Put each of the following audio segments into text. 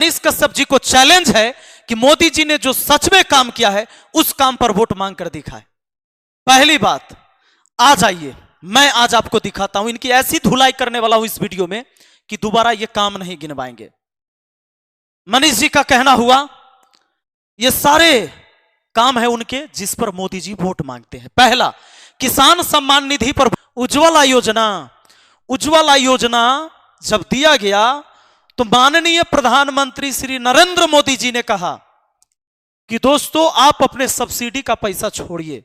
मनीष कश्यप जी को चैलेंज है कि मोदी जी ने जो सच में काम किया है उस काम पर वोट मांग कर दिखाए। पहली बात, आ जाइए, मैं आज आपको दिखाता हूं, इनकी ऐसी धुलाई करने वाला हूं इस वीडियो में कि दोबारा ये काम नहीं गिनवाएंगे। मनीष जी का कहना हुआ ये सारे काम है उनके जिस पर मोदी जी वोट मांगते हैं। पहला, किसान सम्मान निधि पर उज्ज्वला योजना। उज्ज्वला योजना जब दिया गया तो माननीय प्रधानमंत्री श्री नरेंद्र मोदी जी ने कहा कि दोस्तों आप अपने सब्सिडी का पैसा छोड़िए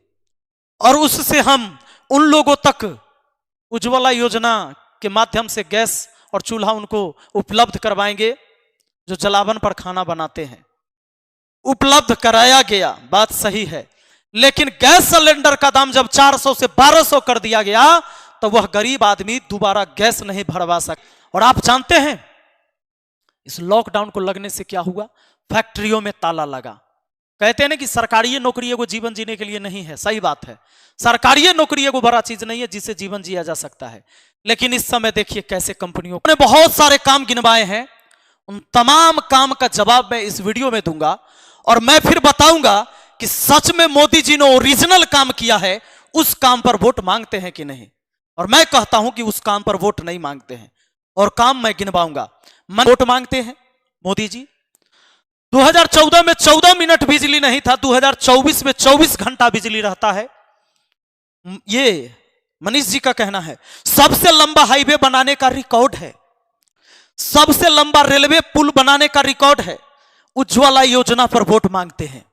और उससे हम उन लोगों तक उज्ज्वला योजना के माध्यम से गैस और चूल्हा उनको उपलब्ध करवाएंगे जो जलावन पर खाना बनाते हैं। उपलब्ध कराया गया, बात सही है, लेकिन गैस सिलेंडर का दाम जब 400 से 1200 कर दिया गया तो वह गरीब आदमी दोबारा गैस नहीं भरवा सका। और आप जानते हैं इस लॉकडाउन को लगने से क्या हुआ? फैक्ट्रियों में ताला लगा। कहते हैं ना कि सरकारी नौकरी एगो जीवन जीने के लिए नहीं है, सही बात है, सरकारी नौकरी एगो बड़ा चीज नहीं है जिससे जीवन जिया जा सकता है। लेकिन इस समय देखिए कैसे कंपनियों ने बहुत सारे काम गिनवाए हैं, उन तमाम काम का जवाब मैं इस वीडियो में दूंगा और मैं फिर बताऊंगा कि सच में मोदी जी ने ओरिजिनल काम किया है, उस काम पर वोट मांगते हैं कि नहीं। और मैं कहता हूं कि उस काम पर वोट नहीं मांगते हैं और काम मैं गिनवाऊंगा। वोट मांगते हैं मोदी जी। 2014 में 14 मिनट बिजली नहीं था, 2024 में 24 घंटा बिजली रहता है। ये मनीष जी का कहना है। सबसे लंबा हाईवे बनाने का रिकॉर्ड है, सबसे लंबा रेलवे पुल बनाने का रिकॉर्ड है। उज्ज्वला योजना पर वोट मांगते हैं,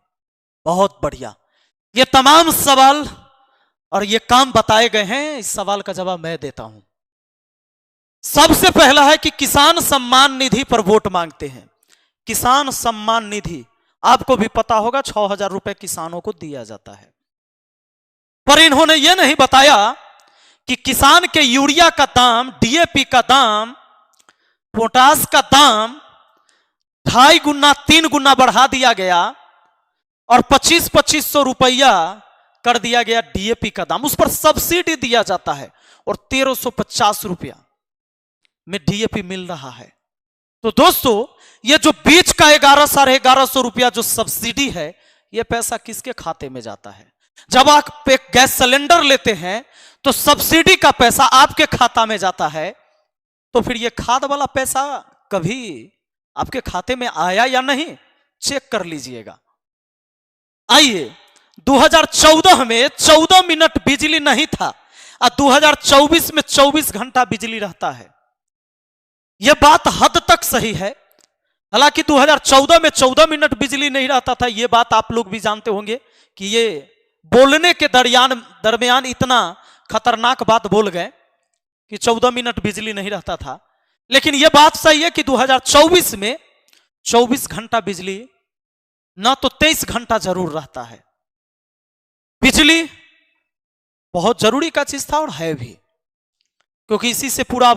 बहुत बढ़िया। ये तमाम सवाल और ये काम बताए गए हैं, इस सवाल का जवाब मैं देता हूं। सबसे पहला है कि किसान सम्मान निधि पर वोट मांगते हैं। किसान सम्मान निधि आपको भी पता होगा, 6000 रुपए किसानों को दिया जाता है। पर इन्होंने यह नहीं बताया कि किसान के यूरिया का दाम, डीएपी का दाम, पोटास का दाम 2.5 गुना 3 गुना बढ़ा दिया गया और 2500 रुपया कर दिया गया डीएपी का दाम। उस पर सब्सिडी दिया जाता है और 1350 रुपया में डीएपी मिल रहा है। तो दोस्तों ये जो बीच का 1100 रुपया जो सब्सिडी है, ये पैसा किसके खाते में जाता है? जब आप एक गैस सिलेंडर लेते हैं तो सब्सिडी का पैसा आपके खाता में जाता है, तो फिर ये खाद वाला पैसा कभी आपके खाते में आया या नहीं, चेक कर लीजिएगा। आइए, 2014 में 14 मिनट बिजली नहीं था और 2024 में 24 घंटा बिजली रहता है। यह बात हद तक सही है। हालांकि 2014 में 14 मिनट बिजली नहीं रहता था, यह बात आप लोग भी जानते होंगे कि ये बोलने के दरमियान इतना खतरनाक बात बोल गए कि 14 मिनट बिजली नहीं रहता था। लेकिन यह बात सही है कि 2024 में 24 घंटा बिजली ना तो 23 घंटा जरूर रहता है। बिजली बहुत जरूरी का चीज था और है भी, क्योंकि इसी से पूरा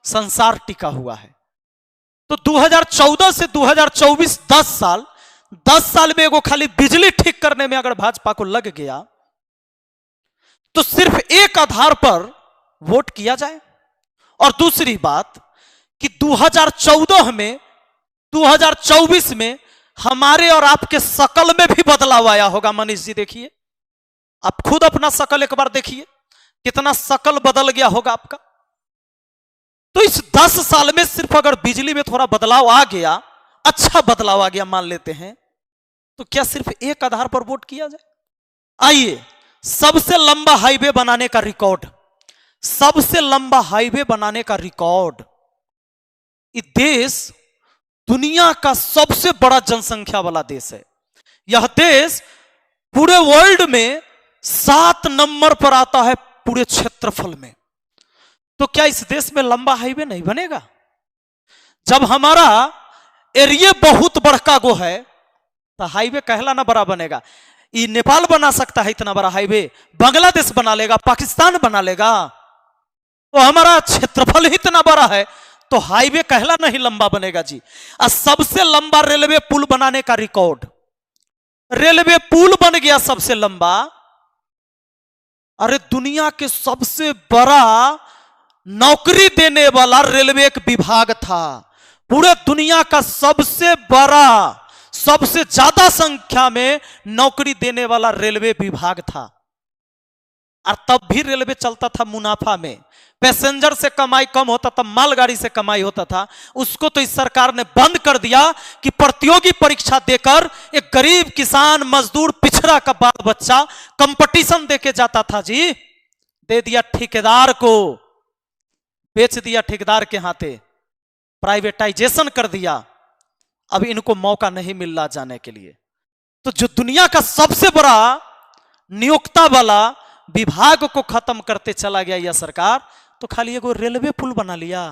संसार टिका हुआ है। तो 2014 से 2024 10 साल में एगो खाली बिजली ठीक करने में अगर भाजपा को लग गया तो सिर्फ एक आधार पर वोट किया जाए। और दूसरी बात कि 2014 में 2024 में हमारे और आपके शकल में भी बदलाव आया होगा। मनीष जी देखिए, आप खुद अपना शकल एक बार देखिए, कितना शकल बदल गया होगा आपका। तो इस 10 साल में सिर्फ अगर बिजली में थोड़ा बदलाव आ गया, अच्छा बदलाव आ गया मान लेते हैं, तो क्या सिर्फ एक आधार पर वोट किया जाए? आइए, सबसे लंबा हाईवे बनाने का रिकॉर्ड, सबसे लंबा हाईवे बनाने का रिकॉर्ड। ये देश दुनिया का सबसे बड़ा जनसंख्या वाला देश है। यह देश पूरे वर्ल्ड में 7 नंबर पर आता है पूरे क्षेत्रफल में। तो क्या इस देश में लंबा हाईवे नहीं बनेगा? जब हमारा एरिया बहुत बड़का गो है तो हाईवे कहला ना बड़ा बनेगा। ये नेपाल बना सकता है इतना बड़ा हाईवे, बांग्लादेश बना लेगा, पाकिस्तान बना लेगा। तो हमारा क्षेत्रफल ही इतना बड़ा है तो हाईवे कहला नहीं लंबा बनेगा जी। और सबसे लंबा रेलवे पुल बनाने का रिकॉर्ड, रेलवे पुल बन गया सबसे लंबा। अरे दुनिया के सबसे बड़ा नौकरी देने वाला रेलवे एक विभाग था, पूरे दुनिया का सबसे बड़ा, सबसे ज्यादा संख्या में नौकरी देने वाला रेलवे विभाग था। और तब भी रेलवे चलता था मुनाफा में, पैसेंजर से कमाई कम होता था, मालगाड़ी से कमाई होता था। उसको तो इस सरकार ने बंद कर दिया कि प्रतियोगी परीक्षा देकर एक गरीब किसान, मजदूर, पिछड़ा का बाल बच्चा कंपटीशन देके जाता था जी, दे दिया ठेकेदार को, बेच दिया ठेकेदार के हाथे, प्राइवेटाइजेशन कर दिया। अब इनको मौका नहीं मिल रहा जाने के लिए। तो जो दुनिया का सबसे बड़ा नियोक्ता वाला विभाग को खत्म करते चला गया यह सरकार, तो खाली एगो रेलवे पुल बना लिया।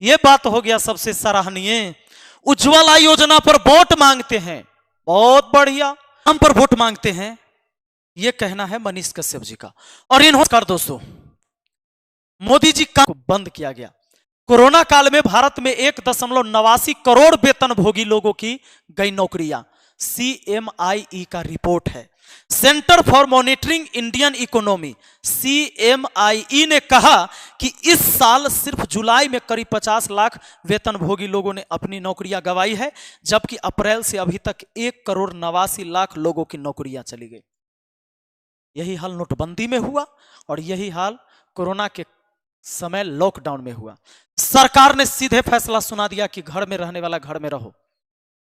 यह बात हो गया सबसे सराहनीय। उज्ज्वला योजना पर वोट मांगते हैं, बहुत बढ़िया, हम पर वोट मांगते हैं, यह कहना है मनीष कश्यप जी का। और इन्होंने दोस्तों मोदी जी का बंद किया गया। कोरोना काल में भारत में 1.89 करोड़ वेतनभोगी लोगों की गई नौकरियां, CMIE का रिपोर्ट है। Centre for monitoring Indian economy, CMIE ने कहा कि इस साल सिर्फ जुलाई में करीब 50 लाख वेतनभोगी लोगों ने अपनी नौकरियां गंवाई है, जबकि अप्रैल से अभी तक 1,89,00,000 लोगों की नौकरियां चली गई। यही हाल नोटबंदी में हुआ और यही हाल कोरोना के समय लॉकडाउन में हुआ। सरकार ने सीधे फैसला सुना दिया कि घर में रहने वाला घर में रहो,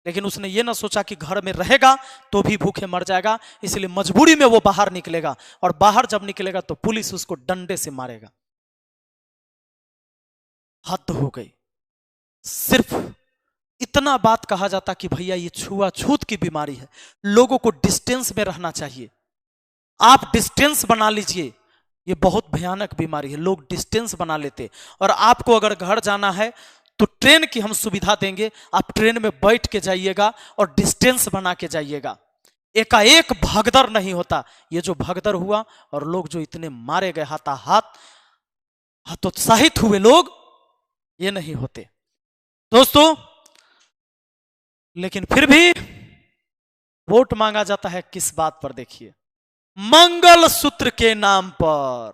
लेकिन उसने ये ना सोचा कि घर में रहेगा तो भी भूखे मर जाएगा, इसलिए मजबूरी में वो बाहर निकलेगा, और बाहर जब निकलेगा तो पुलिस उसको डंडे से मारेगा। हद हो गई। सिर्फ इतना बात कहा जाता कि भैया ये छुआछूत की बीमारी है, लोगों को डिस्टेंस में रहना चाहिए, आप डिस्टेंस बना लीजिए, ये बहुत भयानक बीमारी है। लोग डिस्टेंस बना लेते। और आपको अगर घर जाना है तो ट्रेन की हम सुविधा देंगे, आप ट्रेन में बैठ के जाइएगा और डिस्टेंस बना के जाइएगा। एकाएक भगदड़ नहीं होता। ये जो भगदड़ हुआ और लोग जो इतने मारे गए हाथाहाथ, हतोत्साहित हुए लोग, ये नहीं होते दोस्तों। लेकिन फिर भी वोट मांगा जाता है किस बात पर? देखिए, मंगलसूत्र के नाम पर,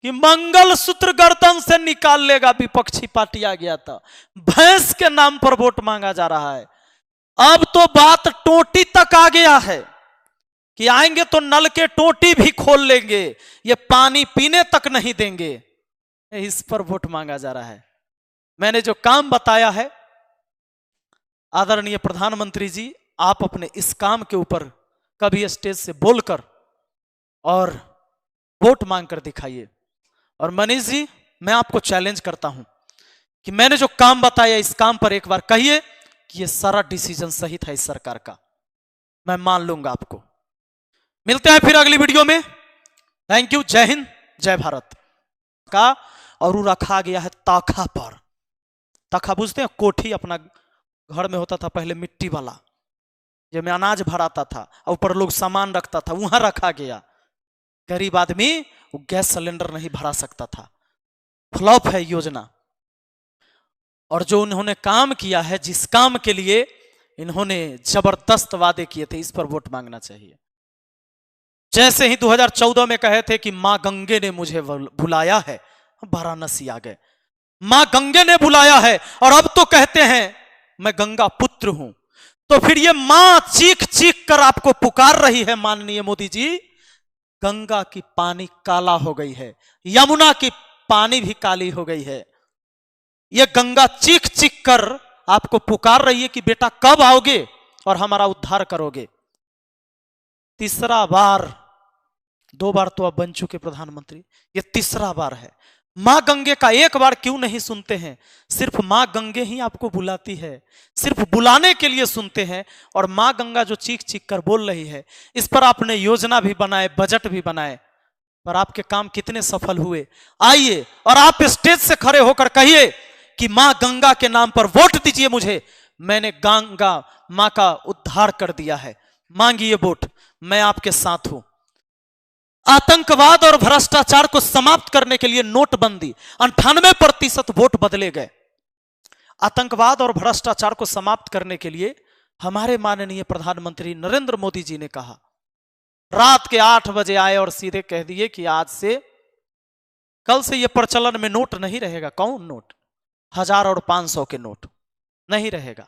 कि मंगलसूत्र गर्दन से निकाल लेगा विपक्षी पार्टी आ गया था। भैंस के नाम पर वोट मांगा जा रहा है। अब तो बात टोटी तक आ गया है कि आएंगे तो नल के टोटी भी खोल लेंगे, ये पानी पीने तक नहीं देंगे। इस पर वोट मांगा जा रहा है। मैंने जो काम बताया है, आदरणीय प्रधानमंत्री जी, आप अपने इस काम के ऊपर कभी स्टेज से बोलकर और वोट मांग कर दिखाइए। और मनीष जी, मैं आपको चैलेंज करता हूं कि मैंने जो काम बताया, इस काम पर एक बार कहिए कि ये सारा डिसीजन सही था इस सरकार का, मैं मान लूंगा आपको। मिलते हैं फिर अगली वीडियो में। Thank you. जय हिंद, जय भारत का। और वो रखा गया है ताखा पर। ताखा बुझते हैं? कोठी अपना घर में होता था पहले, मिट्टी वाला, जिसमें अनाज भराता था और ऊपर लोग सामान रखता था, वहां रखा गया। गरीब आदमी वो गैस सिलेंडर नहीं भरा सकता था। फ्लॉप है योजना। और जो उन्होंने काम किया है, जिस काम के लिए इन्होंने जबरदस्त वादे किए थे, इस पर वोट मांगना चाहिए। जैसे ही 2014 में कहे थे कि मां गंगे ने मुझे बुलाया है, वाराणसी आ गए, मां गंगे ने बुलाया है, और अब तो कहते हैं मैं गंगा पुत्र हूं। तो फिर ये मां चीख चीख कर आपको पुकार रही है, माननीय मोदी जी, गंगा की पानी काला हो गई है, यमुना की पानी भी काली हो गई है। ये गंगा चीख चीख कर आपको पुकार रही है कि बेटा कब आओगे और हमारा उद्धार करोगे। तीसरा बार, 2 बार तो अब बन चुके प्रधानमंत्री, ये तीसरा बार है। मां गंगे का एक बार क्यों नहीं सुनते हैं? सिर्फ मां गंगे ही आपको बुलाती है, सिर्फ बुलाने के लिए सुनते हैं। और मां गंगा जो चीख चीख कर बोल रही है, इस पर आपने योजना भी बनाए, बजट भी बनाए, पर आपके काम कितने सफल हुए? आइए और आप स्टेज से खड़े होकर कहिए कि मां गंगा के नाम पर वोट दीजिए मुझे, मैंने गंगा मां का उद्धार कर दिया है। मांगिए वोट, मैं आपके साथ हूं। आतंकवाद और भ्रष्टाचार को समाप्त करने के लिए नोटबंदी, 98% वोट बदले गए। आतंकवाद और भ्रष्टाचार को समाप्त करने के लिए हमारे माननीय प्रधानमंत्री नरेंद्र मोदी जी ने कहा, रात के 8 बजे आए और सीधे कह दिए कि आज से, कल से यह प्रचलन में नोट नहीं रहेगा। कौन नोट? 1000 और 500 के नोट नहीं रहेगा,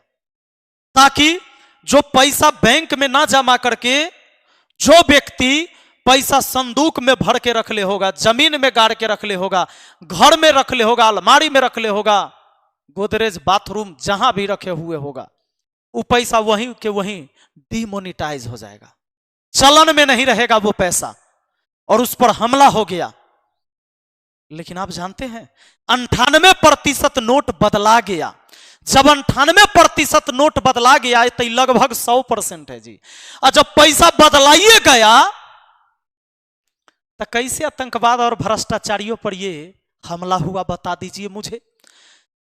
ताकि जो पैसा बैंक में ना जमा करके जो व्यक्ति पैसा संदूक में भर के रख ले होगा, जमीन में गाड़ के रख ले होगा, घर में रख ले होगा, अलमारी में रख ले होगा, गोदरेज बाथरूम जहां भी रखे हुए होगा, वो पैसा वहीं के वहीं डिमोनिटाइज हो जाएगा, चलन में नहीं रहेगा वो पैसा, और उस पर हमला हो गया। लेकिन आप जानते हैं 98% नोट बदला गया। जब 98% नोट बदला गया तो लगभग 100% है जी। और जब पैसा बदलाइए गया तो कैसे आतंकवाद और भ्रष्टाचारियों पर ये हमला हुआ, बता दीजिए मुझे।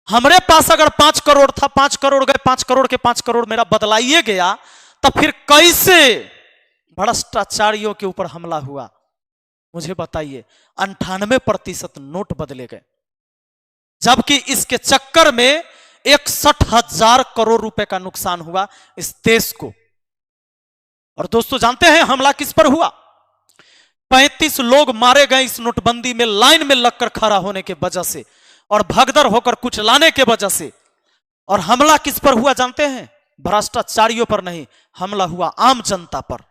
हमारे पास अगर 5 करोड़ था, 5 करोड़ गए, 5 करोड़ के 5 करोड़ मेरा बदलाइए गया, तो फिर कैसे भ्रष्टाचारियों के ऊपर हमला हुआ, मुझे बताइए। 98% नोट बदले गए, जबकि इसके चक्कर में 61,000 करोड़ रुपए का नुकसान हुआ इस देश को। और दोस्तों जानते हैं हमला किस पर हुआ? 35 लोग मारे गए इस नोटबंदी में लाइन में लगकर खड़ा होने के वजह से, और भगदड़ होकर कुछ लाने के वजह से। और हमला किस पर हुआ जानते हैं? भ्रष्टाचारियों पर नहीं, हमला हुआ आम जनता पर।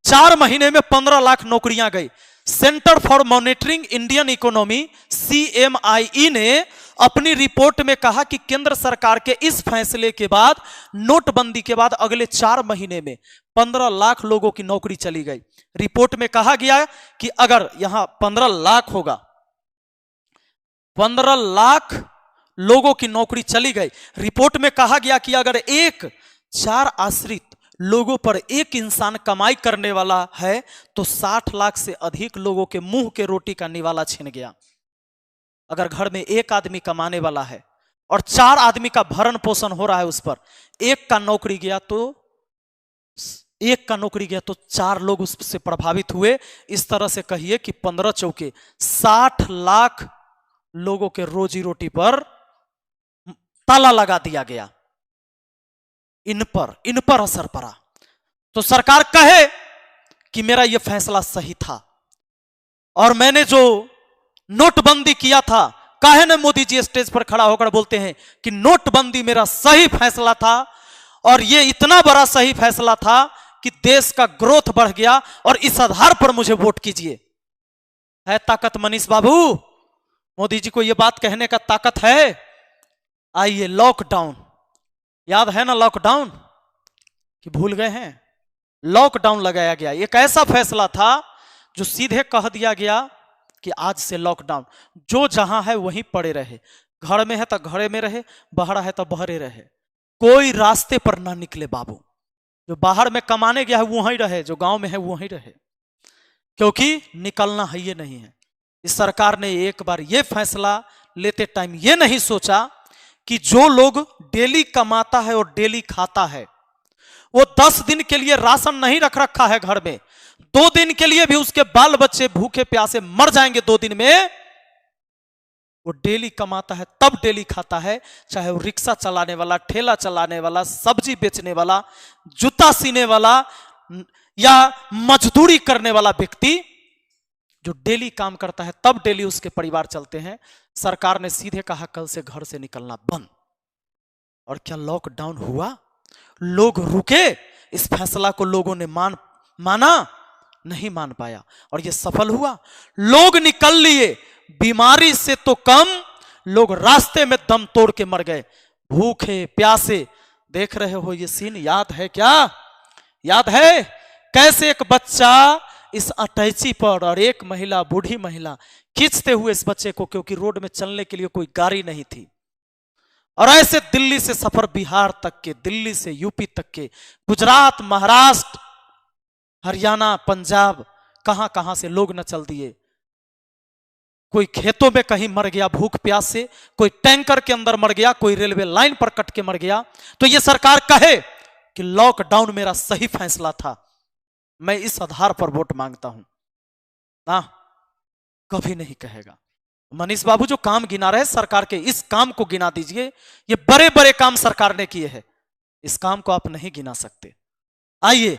4 महीने में 15 लाख नौकरियां गई। Centre for monitoring Indian economy CMIE ने अपनी रिपोर्ट में कहा कि केंद्र सरकार के इस फैसले के बाद, नोटबंदी के बाद अगले 4 महीने में 15 लाख लोगों की नौकरी चली गई। रिपोर्ट में कहा गया कि अगर यहां 15 लाख होगा, 15 लाख लोगों की नौकरी चली गई। रिपोर्ट में कहा गया कि अगर 4 आश्रित लोगों पर एक इंसान कमाई करने वाला है तो 60 लाख से अधिक लोगों के मुंह के रोटी का निवाला छिन गया। अगर घर में एक आदमी कमाने वाला है और 4 आदमी का भरण पोषण हो रहा है, उस पर एक का नौकरी गया तो 4 लोग उससे प्रभावित हुए। इस तरह से कहिए कि 15 चौके 60 लाख लोगों के रोजी रोटी पर ताला लगा दिया गया। इन पर असर पड़ा। तो सरकार कहे कि मेरा यह फैसला सही था, और मैंने जो नोटबंदी किया था, काहे न मोदी जी स्टेज पर खड़ा होकर बोलते हैं कि नोटबंदी मेरा सही फैसला था, और यह इतना बड़ा सही फैसला था कि देश का ग्रोथ बढ़ गया, और इस आधार पर मुझे वोट कीजिए। है ताकत मनीष बाबू? मोदी जी को यह बात कहने का ताकत है? आइए, लॉकडाउन याद है ना? लॉकडाउन कि भूल गए हैं? लॉकडाउन लगाया गया। एक ऐसा फैसला था जो सीधे कह दिया गया कि आज से लॉकडाउन, जो जहां है वहीं पड़े रहे। घर में है तो घरे में रहे, बाहर है तो बहरे रहे, कोई रास्ते पर ना निकले बाबू। जो बाहर में कमाने गया है वहीं रहे, जो गांव में है वहीं रहे, क्योंकि निकलना है ये नहीं है। इस सरकार ने एक बार ये फैसला लेते टाइम ये नहीं सोचा कि जो लोग डेली कमाता है और डेली खाता है, वो 10 दिन के लिए राशन नहीं रखा है घर में, 2 दिन के लिए भी उसके बाल बच्चे भूखे प्यासे मर जाएंगे 2 दिन में। वो डेली कमाता है तब डेली खाता है, चाहे वो रिक्शा चलाने वाला, ठेला चलाने वाला, सब्जी बेचने वाला, जूता सीने वाला या मजदूरी करने वाला व्यक्ति, जो डेली काम करता है तब डेली उसके परिवार चलते हैं। सरकार ने सीधे कहा कल से घर से निकलना बंद। और क्या लॉकडाउन हुआ? लोग रुके? इस फैसला को लोगों ने माना? नहीं मान पाया, और यह सफल हुआ। लोग निकल लिए, बीमारी से तो कम लोग रास्ते में दम तोड़ के मर गए, भूखे प्यासे। देख रहे हो ये सीन, याद है क्या? याद है कैसे एक बच्चा इस अटैची पर और एक महिला, बूढ़ी महिला खींचते हुए इस बच्चे को, क्योंकि रोड में चलने के लिए कोई गाड़ी नहीं थी, और ऐसे दिल्ली से सफर बिहार तक के, दिल्ली से यूपी तक के, गुजरात, महाराष्ट्र, हरियाणा, पंजाब, कहां कहां से लोग न चल दिए। कोई खेतों में कहीं मर गया भूख प्यास से, कोई टैंकर के अंदर मर गया, कोई रेलवे लाइन पर कट के मर गया। तो यह सरकार कहे कि लॉकडाउन मेरा सही फैसला था, मैं इस आधार पर वोट मांगता हूं ना, कभी नहीं कहेगा। मनीष बाबू जो काम गिना रहे सरकार के, इस काम को गिना दीजिए। ये बड़े बड़े काम सरकार ने किए हैं, इस काम को आप नहीं गिना सकते। आइए